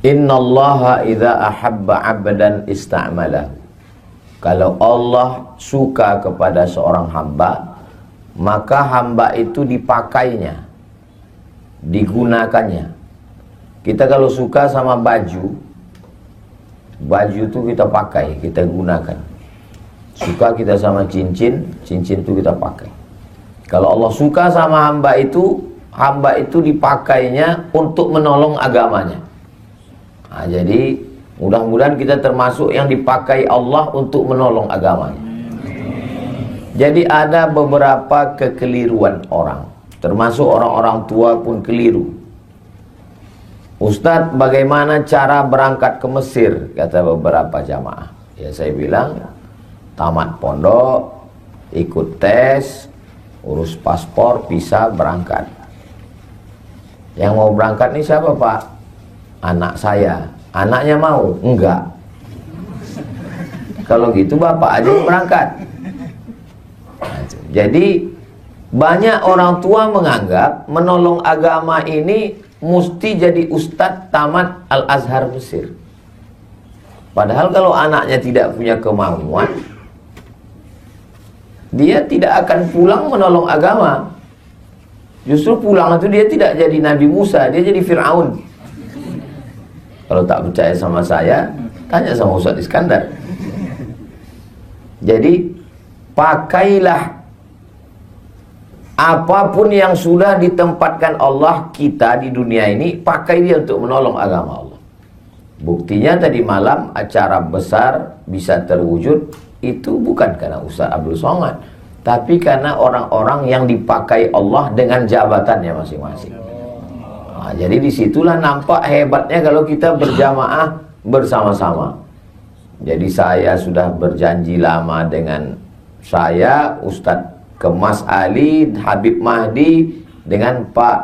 Innallaha idza ahabba 'abdan ista'malahu. Kalau Allah suka kepada seorang hamba, maka hamba itu dipakainya, digunakannya. Kita kalau suka sama baju, baju itu kita pakai, kita gunakan. Suka kita sama cincin, cincin itu kita pakai. Kalau Allah suka sama hamba itu dipakainya untuk menolong agamanya. Nah, jadi mudah-mudahan kita termasuk yang dipakai Allah untuk menolong agamanya. Jadi ada beberapa kekeliruan orang, termasuk orang-orang tua pun keliru. Ustadz, bagaimana cara berangkat ke Mesir? Kata beberapa jamaah. Ya saya bilang, tamat pondok, ikut tes, urus paspor, bisa berangkat. Yang mau berangkat nih siapa Pak? Anak saya. Anaknya mau? Enggak. Kalau gitu bapak aja yang berangkat. Jadi banyak orang tua menganggap menolong agama ini mesti jadi ustadz tamat Al-Azhar Mesir. Padahal kalau anaknya tidak punya kemampuan, dia tidak akan pulang menolong agama. Justru pulang itu dia tidak jadi Nabi Musa, dia jadi Fir'aun. Kalau tak percaya sama saya, tanya sama Ustaz Iskandar. Jadi pakailah apapun yang sudah ditempatkan Allah kita di dunia ini, pakai dia untuk menolong agama Allah. Buktinya tadi malam acara besar bisa terwujud, itu bukan karena Ustaz Abdul Somad, tapi karena orang-orang yang dipakai Allah dengan jabatannya masing-masing. Nah, jadi disitulah nampak hebatnya kalau kita berjamaah bersama-sama. Jadi saya sudah berjanji lama dengan saya, Ustadz Kemas Ali, Habib Mahdi, dengan Pak,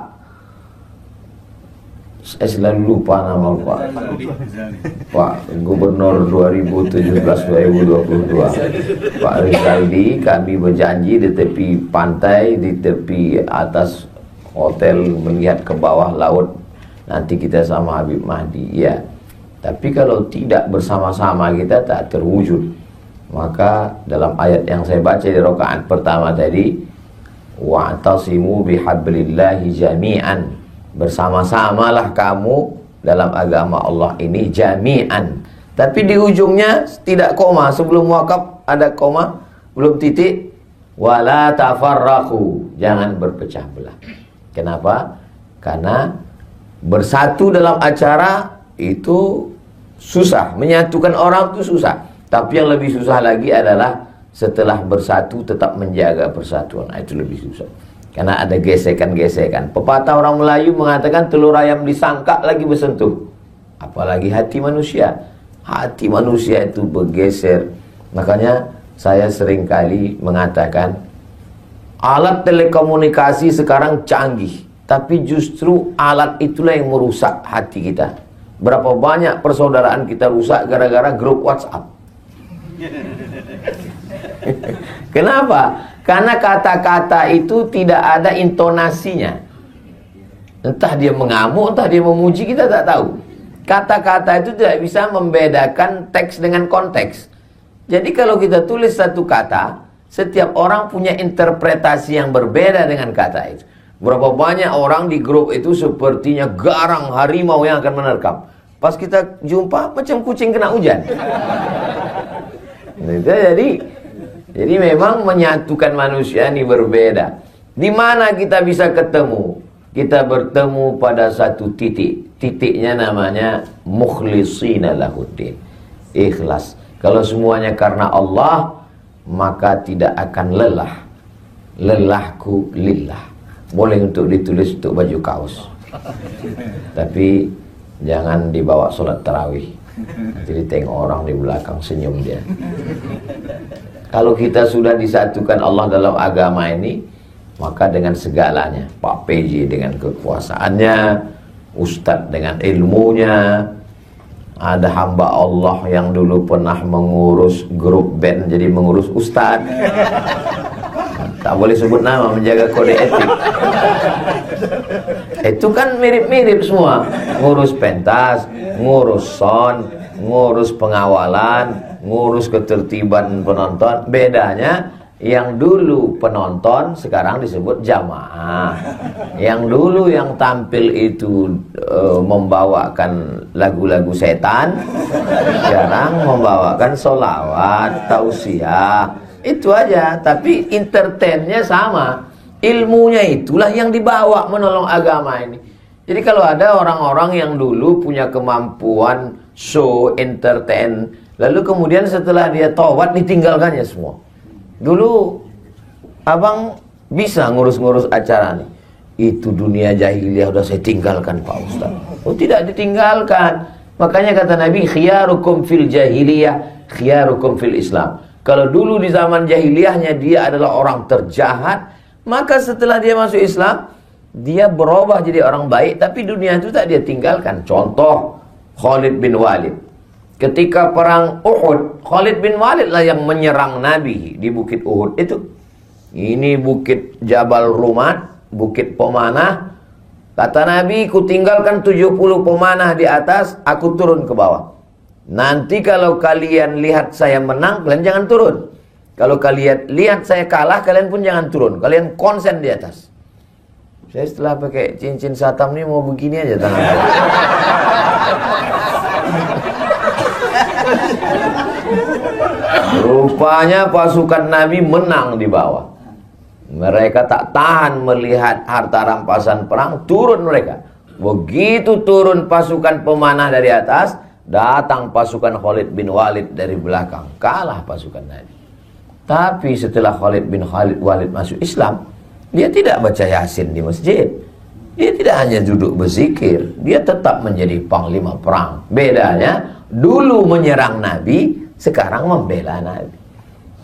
saya selalu lupa nama Pak Gubernur 2017-2022, Pak Rizaldi. Kami berjanji di tepi pantai, di tepi atas hotel melihat ke bawah laut, nanti kita sama Habib Mahdi. Ya, tapi kalau tidak bersama-sama kita tak terwujud. Maka dalam ayat yang saya baca di rakaat pertama tadi, wa'tasimu bihablillahi jami'an, bersama-samalah kamu dalam agama Allah ini jami'an. Tapi di ujungnya tidak koma, sebelum wakaf ada koma, belum titik. Wala tafarraqu, jangan berpecah belah. Kenapa? Karena bersatu dalam acara itu susah, menyatukan orang itu susah. Tapi yang lebih susah lagi adalah setelah bersatu tetap menjaga persatuan. Nah, itu lebih susah. Karena ada gesekan-gesekan. Pepatah orang Melayu mengatakan telur ayam disangka lagi bersentuh. Apalagi hati manusia. Hati manusia itu bergeser. Makanya saya seringkali mengatakan, alat telekomunikasi sekarang canggih, tapi justru alat itulah yang merusak hati kita. Berapa banyak persaudaraan kita rusak gara-gara grup WhatsApp. Kenapa? Karena kata-kata itu tidak ada intonasinya. Entah dia mengamuk, entah dia memuji, kita tak tahu. Kata-kata itu tidak bisa membedakan teks dengan konteks. Jadi kalau kita tulis satu kata, setiap orang punya interpretasi yang berbeda dengan kata itu. Berapa banyak orang di grup itu sepertinya garang harimau yang akan menerkam. Pas kita jumpa macam kucing kena hujan. Jadi memang menyatukan manusia ini berbeda. Di mana kita bisa ketemu? Kita bertemu pada satu titik. Titiknya namanya mukhlishina lahuddin, ikhlas. Kalau semuanya karena Allah, maka tidak akan lelah. Lelahku lillah. Boleh untuk ditulis untuk baju kaos, tapi jangan dibawa sholat tarawih. Jadi tengok orang di belakang senyum dia. Kalau kita sudah disatukan Allah dalam agama ini, maka dengan segalanya, Pak PJ dengan kekuasaannya, Ustadz dengan ilmunya, ada hamba Allah yang dulu pernah mengurus grup band jadi mengurus Ustadz. Tak boleh sebut nama, menjaga kode etik. Itu kan mirip-mirip semua. Ngurus pentas, ngurus sound, ngurus pengawalan, ngurus ketertiban penonton. Bedanya yang dulu penonton sekarang disebut jamaah. Yang dulu yang tampil itu membawakan lagu-lagu setan, sekarang membawakan sholawat, tausiah. Itu aja, tapi entertainnya sama. Ilmunya itulah yang dibawa menolong agama ini. Jadi kalau ada orang-orang yang dulu punya kemampuan show, entertain, lalu kemudian setelah dia taubat ditinggalkannya semua. Dulu abang bisa ngurus-ngurus acara nih. Itu dunia jahiliyah udah saya tinggalkan Pak Ustaz. Oh, tidak ditinggalkan. Makanya kata Nabi, khiyarukum fil jahiliyah, khiyarukum fil Islam. Kalau dulu di zaman jahiliyahnya dia adalah orang terjahat, maka setelah dia masuk Islam, dia berubah jadi orang baik, tapi dunia itu tak dia tinggalkan. Contoh Khalid bin Walid. Ketika perang Uhud, Khalid bin Walid lah yang menyerang Nabi di bukit Uhud itu. Ini bukit Jabal Rumat, bukit pemanah. Kata Nabi, ku tinggalkan 70 pemanah di atas, aku turun ke bawah. Nanti kalau kalian lihat saya menang, kalian jangan turun. Kalau kalian lihat saya kalah, kalian pun jangan turun. Kalian konsen di atas. Saya setelah pakai cincin satam ini mau begini aja tangan saya. Rupanya pasukan Nabi menang di bawah. Mereka tak tahan melihat harta rampasan perang, turun mereka. Begitu turun pasukan pemanah dari atas, datang pasukan Khalid bin Walid dari belakang. Kalah pasukan Nabi. Tapi setelah Khalid bin Walid masuk Islam, dia tidak baca Yasin di masjid. Dia tidak hanya duduk berzikir, dia tetap menjadi panglima perang. Bedanya, dulu menyerang Nabi, sekarang membela Nabi.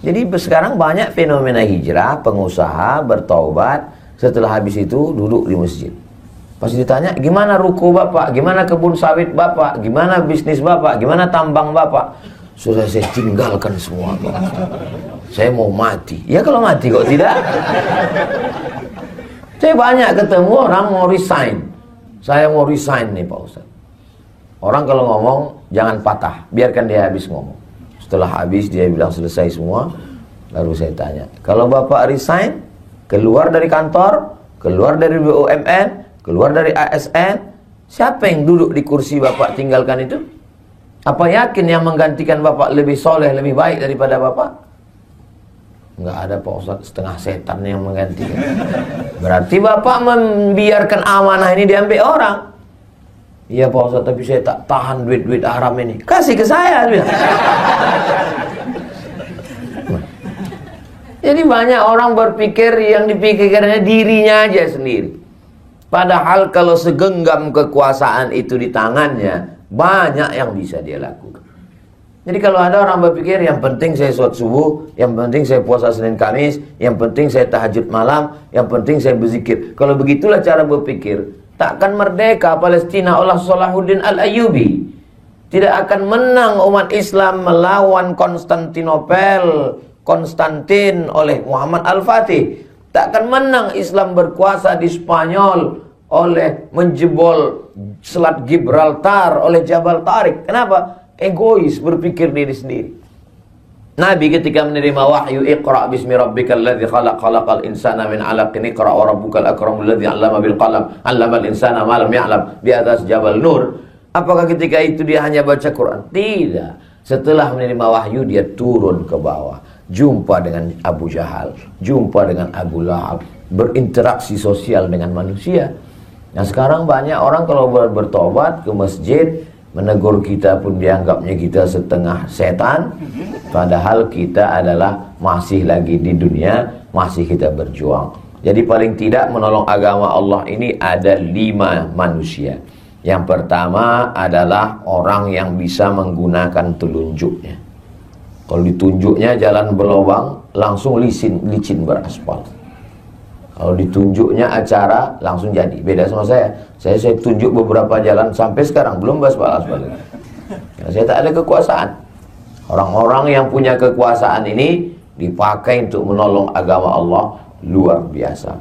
Jadi sekarang banyak fenomena hijrah, pengusaha bertaubat, setelah habis itu duduk di masjid. Pas ditanya, gimana ruko bapak, gimana kebun sawit bapak, gimana bisnis bapak, gimana tambang bapak? Sudah saya tinggalkan semua Pak. Saya mau mati. Ya kalau mati kok tidak? Saya banyak ketemu orang mau resign. Saya mau resign nih Pak Ustaz. Orang kalau ngomong jangan patah, biarkan dia habis ngomong. Setelah habis dia bilang selesai semua, lalu saya tanya, kalau bapak resign, keluar dari kantor, keluar dari BUMN, keluar dari ASN, siapa yang duduk di kursi bapak tinggalkan itu? Apa yakin yang menggantikan bapak lebih soleh, lebih baik daripada bapak? Enggak ada Pak Ustaz, setengah setan yang menggantikan. Berarti bapak membiarkan amanah ini diambil orang. Iya Pak Ustaz, tapi saya tak tahan duit-duit haram ini. Kasih ke saya. Jadi banyak orang berpikir yang dipikirkannya dirinya aja sendiri. Padahal kalau segenggam kekuasaan itu di tangannya, banyak yang bisa dia lakukan. Jadi kalau ada orang berpikir yang penting saya sholat subuh, yang penting saya puasa Senin Kamis, yang penting saya tahajud malam, yang penting saya berzikir. Kalau begitulah cara berpikir, takkan merdeka Palestina oleh Salahuddin Al-Ayyubi. Tidak akan menang umat Islam melawan Konstantin oleh Muhammad Al-Fatih. Takkan menang Islam berkuasa di Spanyol oleh menjebol Selat Gibraltar oleh Jabal Tariq. Kenapa? Egois, berpikir diri sendiri. Nabi ketika menerima wahyu, Iqra bismi rabbikal ladzi khalaq, khalaqal insana min 'alaqin, Iqra wa rabbukal akramul ladzi 'allama bil qalam, 'allamal insana ma lam ya'lam, di atas Jabal Nur. Apakah ketika itu dia hanya baca Quran? Tidak. Setelah menerima wahyu dia turun ke bawah, jumpa dengan Abu Jahal, jumpa dengan Abu Lahab, berinteraksi sosial dengan manusia. Nah sekarang banyak orang kalau bertobat ke masjid, menegur kita pun dianggapnya kita setengah setan. Padahal kita adalah masih lagi di dunia, masih kita berjuang. Jadi paling tidak menolong agama Allah ini ada 5 manusia. Yang pertama adalah orang yang bisa menggunakan telunjuknya. Kalau ditunjuknya jalan berlobang, langsung licin beraspal. Kalau ditunjuknya acara, langsung jadi. Beda sama saya. Saya tunjuk beberapa jalan sampai sekarang belum aspal. Karena saya tak ada kekuasaan. Orang-orang yang punya kekuasaan ini dipakai untuk menolong agama Allah, luar biasa.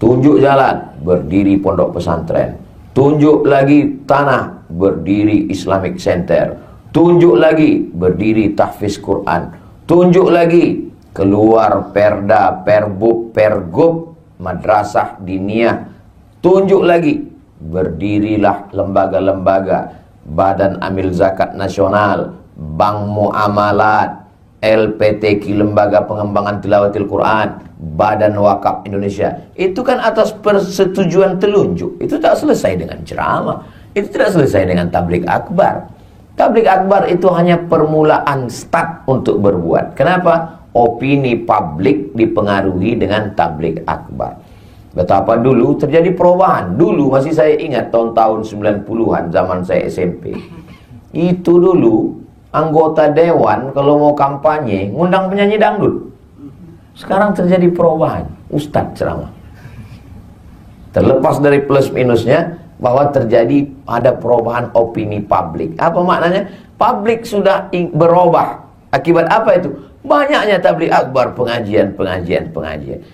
Tunjuk jalan, berdiri pondok pesantren. Tunjuk lagi tanah, berdiri Islamic Center. Tunjuk lagi, berdiri tahfiz Quran. Tunjuk lagi, keluar perda, perbub, pergub, madrasah diniyah. Tunjuk lagi, berdirilah lembaga-lembaga, Badan Amil Zakat Nasional, Bank Muamalat, LPTQ, Lembaga Pengembangan Tilawatil Quran, Badan Wakaf Indonesia. Itu kan atas persetujuan telunjuk. Itu tak selesai dengan ceramah. Itu tidak selesai dengan tabligh akbar. Tabligh akbar itu hanya permulaan start untuk berbuat. Kenapa? Opini publik dipengaruhi dengan tabligh akbar. Betapa dulu terjadi perubahan. Dulu masih saya ingat tahun-tahun 90-an, zaman saya SMP. Itu dulu anggota dewan kalau mau kampanye ngundang penyanyi dangdut. Sekarang terjadi perubahan, ustadz ceramah. Terlepas dari plus minusnya, bahwa terjadi ada perubahan opini publik. Apa maknanya? Publik sudah berubah. Akibat apa itu? Banyaknya tabligh akbar, pengajian.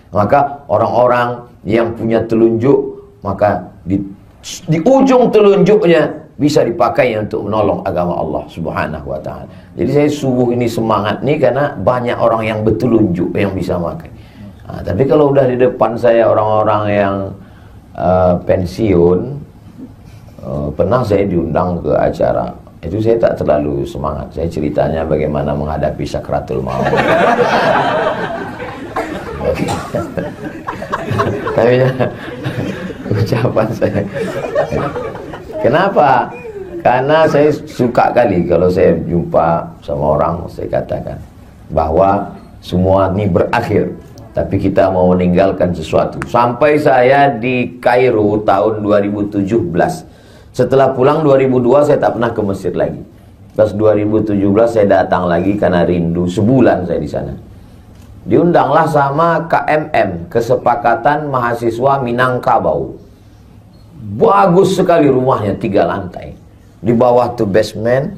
Maka orang-orang yang punya telunjuk, maka di ujung telunjuknya bisa dipakai untuk menolong agama Allah Subhanahu wa ta'ala. Jadi saya subuh ini semangat nih karena banyak orang yang bertelunjuk yang bisa pakai. Nah, tapi kalau udah di depan saya orang-orang yang pensiun, pernah saya diundang ke acara. Itu saya tak terlalu semangat. Saya ceritanya bagaimana menghadapi sakratul maut. Tapi ucapan saya. Kenapa? Karena saya suka kali kalau saya jumpa sama orang, saya katakan bahwa semua ini berakhir, tapi kita mau meninggalkan sesuatu. Sampai saya di Kairo tahun 2017. Setelah pulang 2002 saya tak pernah ke Mesir lagi. Pas 2017 saya datang lagi karena rindu. Sebulan saya di sana. Diundanglah sama KMM, Kesepakatan Mahasiswa Minangkabau. Bagus sekali rumahnya, 3 lantai. Di bawah tuh basement,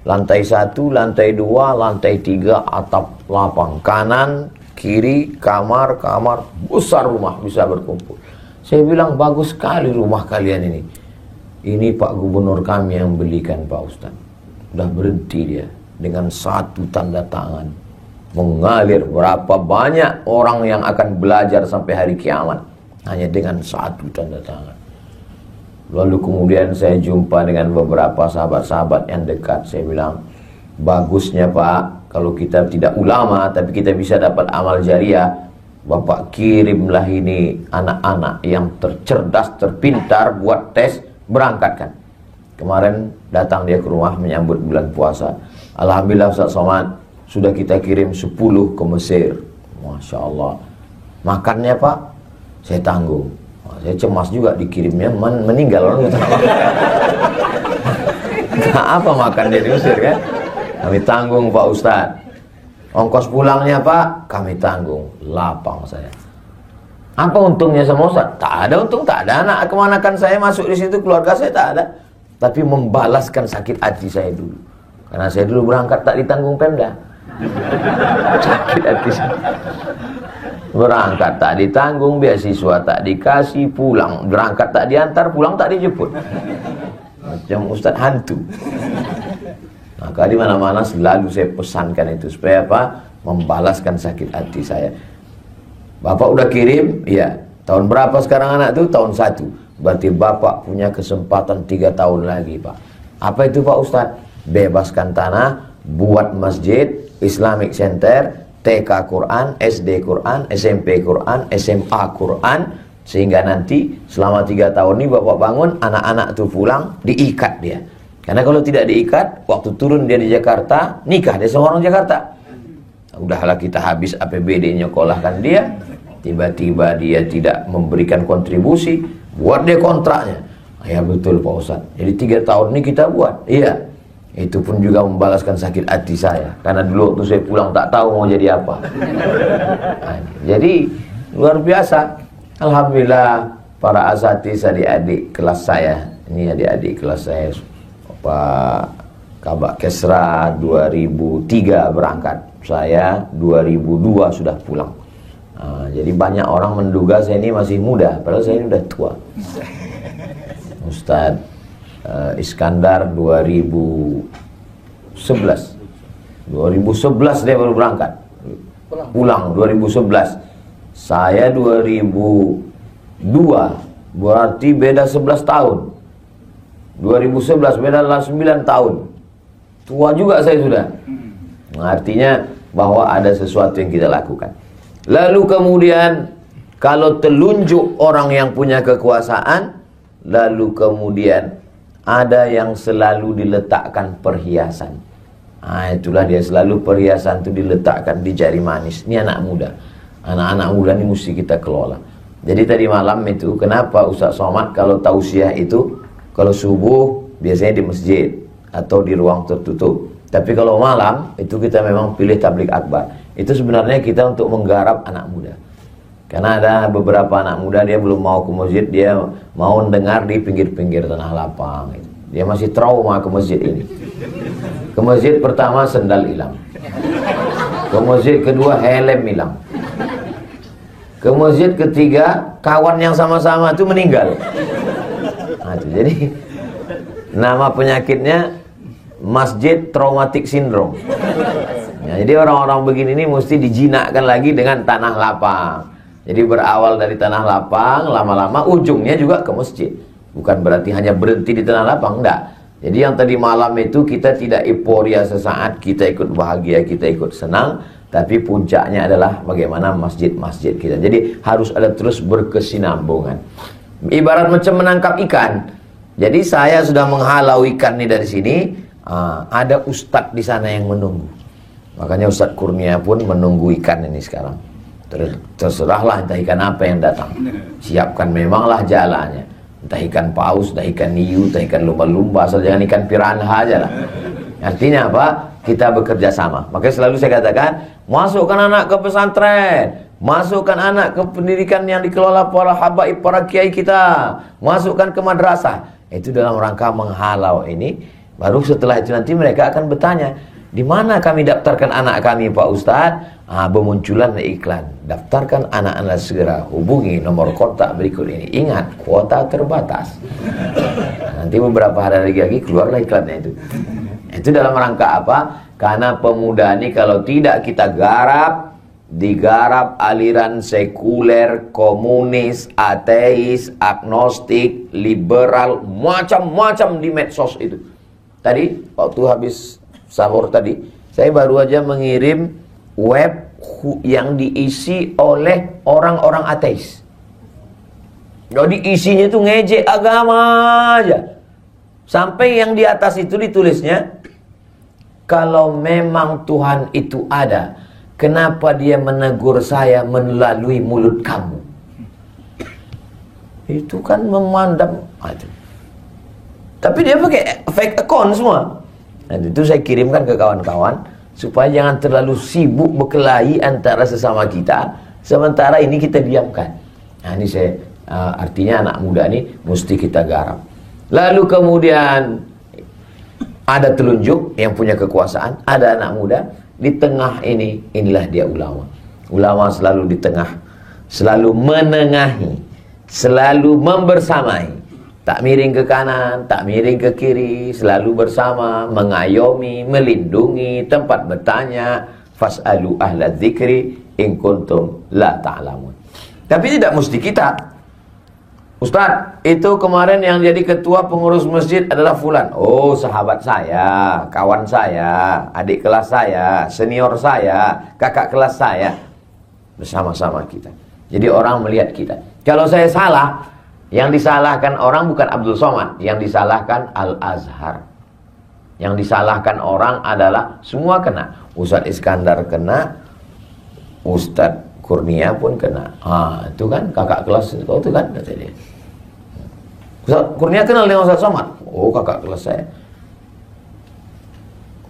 lantai 1, lantai 2, lantai 3, atap lapang. Kanan, kiri, kamar, besar rumah bisa berkumpul. Saya bilang bagus sekali rumah kalian ini. Ini Pak Gubernur kami yang belikan Pak Ustadz. Udah berhenti dia dengan satu tanda tangan. Mengalir berapa banyak orang yang akan belajar sampai hari kiamat hanya dengan satu tanda tangan. Lalu kemudian saya jumpa dengan beberapa sahabat-sahabat yang dekat. Saya bilang, bagusnya Pak, kalau kita tidak ulama tapi kita bisa dapat amal jariah, Bapak kirimlah ini anak-anak yang tercerdas, terpintar, buat tes, berangkatkan. Kemarin datang dia ke rumah menyambut bulan puasa. Alhamdulillah Ustaz Somad, sudah kita kirim 10 ke Mesir. Masya Allah. Makannya Pak, saya tanggung. Saya cemas juga dikirimnya meninggal orang itu. Nah, apa makan dia di Mesir kan? Kami tanggung Pak Ustaz. Ongkos pulangnya Pak, kami tanggung. Lapang saya. Apa untungnya sama Ustaz? Tak ada untung, tak ada. Anak kemanakan saya masuk di situ, keluarga saya tak ada. Tapi membalaskan sakit hati saya dulu. Karena saya dulu berangkat tak ditanggung Pemda. Sakit hati saya. Berangkat tak ditanggung, beasiswa tak dikasih, pulang berangkat tak diantar, pulang tak dijemput. Macam Ustaz hantu. Maka di mana-mana selalu saya pesankan itu supaya apa? Membalaskan sakit hati saya. Bapak udah kirim, iya. Tahun berapa sekarang anak tuh? Tahun 1. Berarti Bapak punya kesempatan 3 tahun lagi, Pak. Apa itu Pak Ustadz? Bebaskan tanah, buat masjid, Islamic Center, TK Quran, SD Quran, SMP Quran, SMA Quran, sehingga nanti selama 3 tahun ini Bapak bangun, anak-anak tuh pulang, diikat dia. Karena kalau tidak diikat, waktu turun dia di Jakarta, nikah dia sama orang Jakarta. Udahlah kita habis APBD nyekolahkan dia, tiba-tiba dia tidak memberikan kontribusi, buat dia kontraknya. Ya betul Pak Ustadz. Jadi 3 tahun ini kita buat. Iya. Itu pun juga membalaskan sakit hati saya. Karena dulu waktu saya pulang tak tahu mau jadi apa. Nah, jadi luar biasa. Alhamdulillah para asatiz adik-adik kelas saya. Ini adik-adik kelas saya. Pak Kabak Kesra 2003 berangkat. Saya 2002 sudah pulang. Jadi banyak orang menduga saya ini masih muda, padahal saya ini udah tua. Ustadz Iskandar 2011 dia baru berangkat pulang 2011. Saya 2002, berarti beda 11 tahun. 2011 beda 9 tahun. Tua juga saya sudah. Artinya bahwa ada sesuatu yang kita lakukan. Lalu kemudian kalau telunjuk orang yang punya kekuasaan, lalu kemudian ada yang selalu diletakkan perhiasan. Itulah dia, selalu perhiasan itu diletakkan di jari manis. Ini anak muda. Anak-anak muda ini mesti kita kelola. Jadi tadi malam itu, kenapa Ustaz Somad kalau tausiah itu, kalau subuh biasanya di masjid atau di ruang tertutup. Tapi kalau malam itu kita memang pilih tablik akbar. Itu sebenarnya kita untuk menggarap anak muda. Karena ada beberapa anak muda dia belum mau ke masjid, dia mau dengar di pinggir-pinggir tanah lapang. Dia masih trauma ke masjid ini. Ke masjid pertama sendal hilang. Ke masjid kedua helm hilang. Ke masjid ketiga kawan yang sama-sama itu meninggal. Jadi nama penyakitnya Masjid Traumatic Syndrome. Jadi orang-orang begini ini mesti dijinakkan lagi dengan tanah lapang. Jadi berawal dari tanah lapang, lama-lama ujungnya juga ke masjid. Bukan berarti hanya berhenti di tanah lapang, enggak. Jadi yang tadi malam itu kita tidak euforia sesaat, kita ikut bahagia, kita ikut senang, tapi puncaknya adalah bagaimana masjid-masjid kita. Jadi harus ada terus berkesinambungan. Ibarat macam menangkap ikan. Jadi saya sudah menghalau ikan ini dari sini, ada ustadz di sana yang menunggu. Makanya Ustadz Kurnia pun menunggu ikan ini sekarang. Terserahlah entah ikan apa yang datang. Siapkan memanglah jalannya. Entah ikan paus, entah ikan hiu, entah ikan lumba-lumba, asal jangan ikan piranha aja lah. Artinya apa? Kita bekerja sama. Makanya selalu saya katakan, masukkan anak ke pesantren, masukkan anak ke pendidikan yang dikelola para habaib, para kiai kita, masukkan ke madrasah. Itu dalam rangka menghalau ini. Baru setelah itu nanti mereka akan bertanya, di mana kami daftarkan anak kami Pak Ustadz? Bermunculan iklan, daftarkan anak Anda segera, hubungi nomor kontak berikut ini. Ingat, kuota terbatas. Nanti beberapa hari lagi keluarlah iklannya itu. Itu dalam rangka apa? Karena pemuda ini kalau tidak kita garap, digarap aliran sekuler, komunis, ateis, agnostik, liberal, macam-macam di medsos itu. Tadi waktu habis sahur tadi, saya baru aja mengirim web yang diisi oleh orang-orang ateis. Jadi isinya itu ngejek agama aja. Sampai yang di atas itu ditulisnya, kalau memang Tuhan itu ada, kenapa dia menegur saya melalui mulut kamu? Itu kan memandang. Tapi dia pakai fake account semua. Dan itu saya kirimkan ke kawan-kawan supaya jangan terlalu sibuk berkelahi antara sesama kita, sementara ini kita diamkan. Nah ini saya artinya anak muda ini mesti kita garap. Lalu kemudian ada telunjuk yang punya kekuasaan, ada anak muda di tengah ini. Inilah dia ulama. Ulama selalu di tengah, selalu menengahi, selalu membersamai. Tak miring ke kanan, tak miring ke kiri, selalu bersama, mengayomi, melindungi, tempat bertanya, fas'alu ahla dzikri in kuntum la ta'lamun. Tapi tidak mesti kita. Ustaz, itu kemarin yang jadi ketua pengurus masjid adalah fulan. Oh, sahabat saya, kawan saya, adik kelas saya, senior saya, kakak kelas saya. Bersama-sama kita. Jadi orang melihat kita. Kalau saya salah, yang disalahkan orang bukan Abdul Somad, yang disalahkan Al-Azhar. Yang disalahkan orang adalah semua kena. Ustadz Iskandar kena, Ustadz Kurnia pun kena. Itu kan kakak kelas kau itu kan, kata dia. Ustadz Kurnia kenal dengan Ustadz Somad? Oh, kakak kelas saya.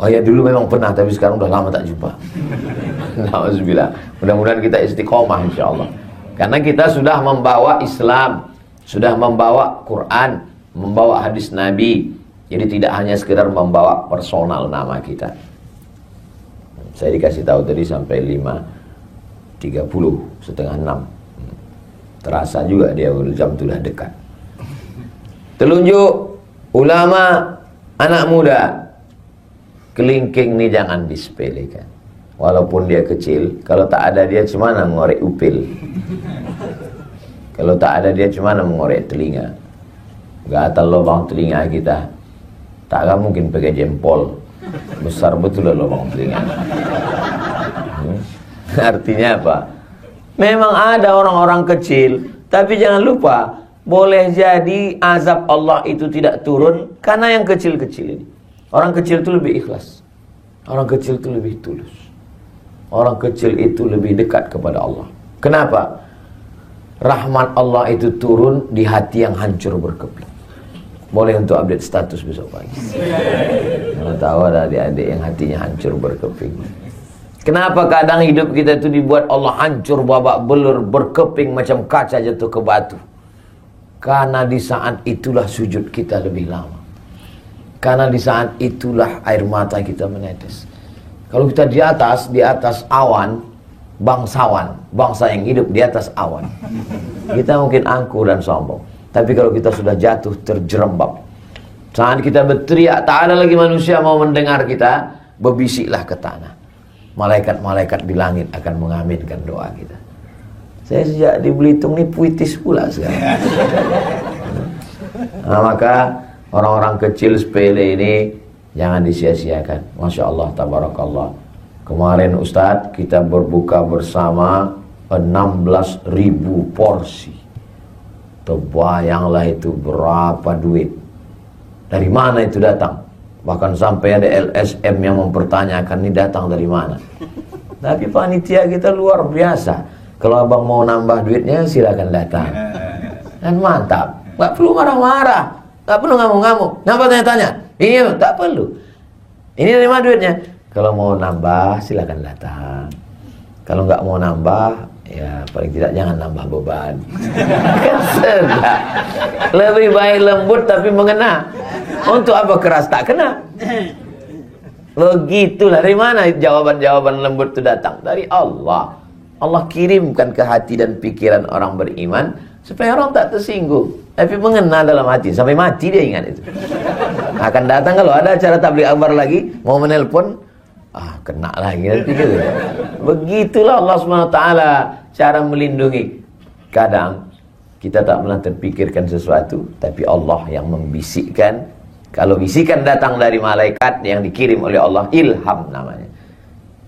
Oh ya, dulu memang pernah, tapi sekarang udah lama tak jumpa. Alhamdulillah. Mudah-mudahan kita istiqomah insyaallah. Karena kita sudah membawa Islam, sudah membawa Quran, membawa hadis Nabi. Jadi tidak hanya sekedar membawa personal nama kita. Saya dikasih tahu tadi sampai 5.30 setengah 6. Terasa juga dia jam itu dah dekat. Telunjuk ulama, anak muda, kelingking ni jangan disepelekan. Walaupun dia kecil, kalau tak ada dia cemana mengorek upil. Kalau tak ada dia cemana mengorek telinga. Gatal lubang telinga kita, takkan mungkin pakai jempol. Besar betul lah lubang telinga. Artinya apa? Memang ada orang-orang kecil, tapi jangan lupa, boleh jadi azab Allah itu tidak turun karena yang kecil-kecil ini. Orang kecil itu lebih ikhlas. Orang kecil itu lebih tulus. Orang kecil itu lebih dekat kepada Allah. Kenapa? Rahmat Allah itu turun di hati yang hancur berkeping. Boleh untuk update status besok pagi. Kalau tahu ada adik-adik yang hatinya hancur berkeping. Kenapa kadang hidup kita itu dibuat Allah hancur babak belur, berkeping macam kaca jatuh ke batu? Karena di saat itulah sujud kita lebih lama. Karena di saat itulah air mata kita menetes. Kalau kita di atas awan, bangsawan, bangsa yang hidup di atas awan, kita mungkin angkuh dan sombong. Tapi kalau kita sudah jatuh terjerembab, saat kita berteriak, tak ada lagi manusia mau mendengar kita, berbisiklah ke tanah. Malaikat-malaikat di langit akan mengaminkan doa kita. Saya sejak di Belitung ini puitis pula sekarang. Nah, maka orang-orang kecil sepele ini jangan disia-siakan. Masya Allah, tabarakallah. Kemarin Ustadz kita berbuka bersama 16.000 porsi. Terbayanglah itu berapa duit. Dari mana itu datang? Bahkan sampai ada LSM yang mempertanyakan ini datang dari mana. Tapi panitia kita luar biasa. Kalau abang mau nambah duitnya silakan datang. Dan mantap. Gak perlu marah-marah, gak perlu ngamuk-ngamuk. Kenapa tanya-tanya? Iya, tak perlu. Ini dari mana duitnya? Kalau mau nambah silakan datang. Kalau nggak mau nambah, ya paling tidak jangan nambah beban. Kan sedap. Lebih baik lembut tapi mengena. Untuk apa keras tak kena? Begitulah. Dari mana jawaban-jawaban lembut itu datang? Dari Allah. Allah kirimkan ke hati dan pikiran orang beriman supaya orang tak tersinggung, tapi mengena dalam hati. Sampai mati dia ingat itu. Akan datang kalau ada acara tabligh akbar lagi, mau menelpon, kena lagi nanti gitu. Begitulah Allah SWT cara melindungi. Kadang kita tak pernah terpikirkan sesuatu, tapi Allah yang membisikkan. Kalau bisikan datang dari malaikat yang dikirim oleh Allah, ilham namanya.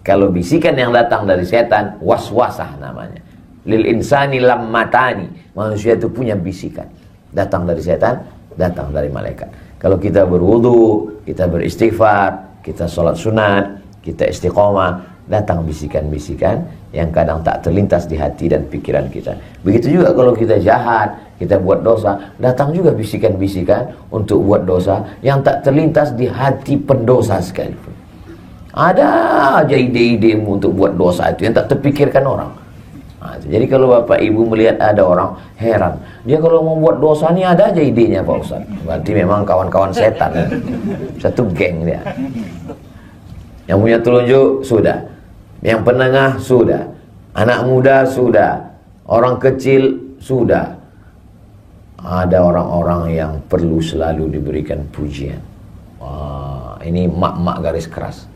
Kalau bisikan yang datang dari setan, waswasah namanya. Lil insani lammatani. Manusia itu punya bisikan. Datang dari setan, datang dari malaikat. Kalau kita berwudu, kita beristighfar, kita sholat sunat, kita istiqomah, datang bisikan-bisikan yang kadang tak terlintas di hati dan pikiran kita. Begitu juga kalau kita jahat, kita buat dosa, datang juga bisikan-bisikan untuk buat dosa yang tak terlintas di hati pendosa sekalipun. Ada aja ide-idemu untuk buat dosa itu yang tak terpikirkan orang. Jadi kalau bapak ibu melihat ada orang, heran, dia kalau mau buat dosa ini ada aja idenya Pak Ustaz. Berarti memang kawan-kawan setan, satu geng dia. Yang punya telunjuk sudah, yang penengah sudah, anak muda sudah, orang kecil sudah. Ada orang-orang yang perlu selalu diberikan pujian. Wah, ini mak-mak garis keras.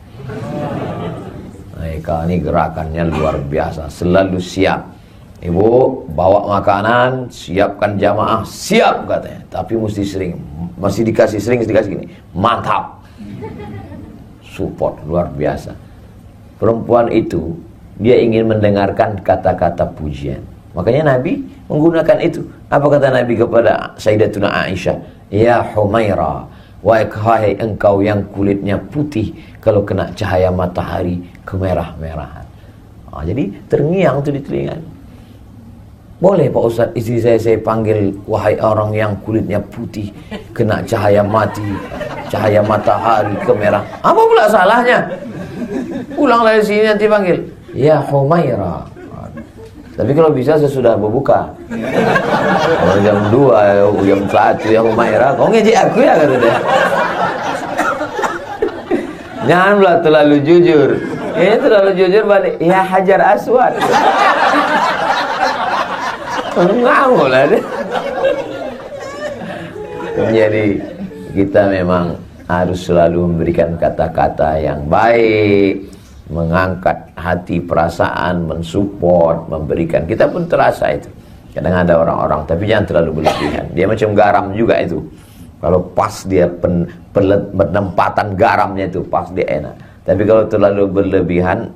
Mereka ini gerakannya luar biasa, selalu siap. Ibu bawa makanan, siapkan jamaah, siap katanya. Tapi mesti sering, masih dikasih gini, mantap. Support luar biasa. Perempuan itu dia ingin mendengarkan kata-kata pujian. Makanya Nabi menggunakan itu. Apa kata Nabi kepada Sayyidatuna Aisyah? Ya Humaira, wahai engkau yang kulitnya putih, kalau kena cahaya matahari kemerah-merahan. Jadi terngiang itu di telinga. Boleh Pak Ustaz, istri saya panggil wahai orang yang kulitnya putih, kena cahaya cahaya matahari kemerah. Apa pula salahnya? Pulang dari sini nanti panggil, ya Humaira. Tapi kalau bisa sesudah berbuka. Kalau jam 2, jam 1 ya Humaira, kau ngejek aku ya kata dia. Janganlah terlalu jujur. Ini terlalu jujur balik. Ya Hajar Aswad. Ngawur lah dia. Jadi kita memang harus selalu memberikan kata-kata yang baik, mengangkat hati, perasaan, mensupport, memberikan. Kita pun terasa itu. Kadang ada orang-orang, tapi jangan terlalu berlebihan. Dia macam garam juga itu. Kalau pas dia penempatan garamnya itu pas dia enak. Tapi kalau terlalu berlebihan,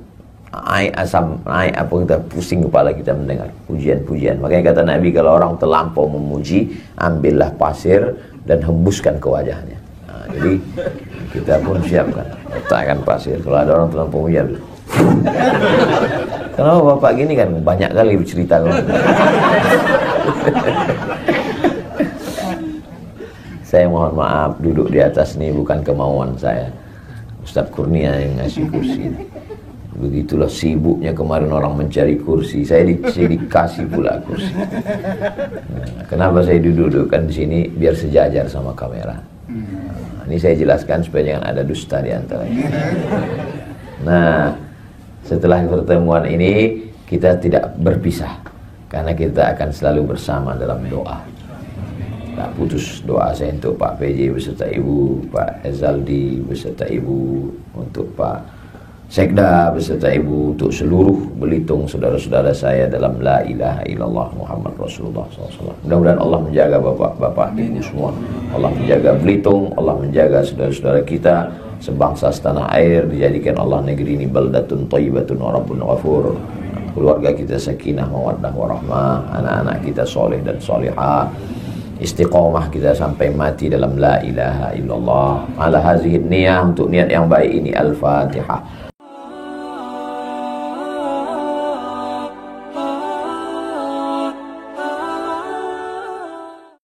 asam, apa kita pusing kepala kita mendengar pujian-pujian. Makanya kata Nabi, kalau orang terlampau memuji, ambillah pasir dan hembuskan ke wajahnya. Nah, jadi kita pun siapkan, letakkan pasir. Kalau ada orang terlampau memuji, kenapa bapak gini kan banyak kali bercerita. Saya mohon maaf, duduk di atas ini bukan kemauan saya. Ustaz Kurnia yang ngasih kursi. Begitulah sibuknya kemarin orang mencari kursi. Saya dikasih pula kursi. Nah, kenapa saya dudukkan di sini? Biar sejajar sama kamera. Nah, ini saya jelaskan supaya jangan ada dusta di antara kita. Nah, setelah pertemuan ini kita tidak berpisah, karena kita akan selalu bersama dalam doa. Tak putus doa saya untuk Pak PJ beserta Ibu, Pak Ezaldi beserta Ibu, untuk Pak Sekda beserta Ibu, untuk seluruh Belitung saudara-saudara saya dalam La ilaha illallah Muhammad Rasulullah SAW. Mudah-mudahan Allah menjaga bapak-bapak Ibu semua. Allah menjaga Belitung, Allah menjaga saudara-saudara kita sebangsa setanah air, dijadikan Allah negeri ini baldatun thayyibatun wa rabbun ghafur. Keluarga kita sakinah mawaddah warahmah, anak-anak kita soleh dan solihah, istiqomah kita sampai mati dalam la ilaha illallah. Ala hazihi niyah, untuk niat yang baik ini. Al-Fatihah.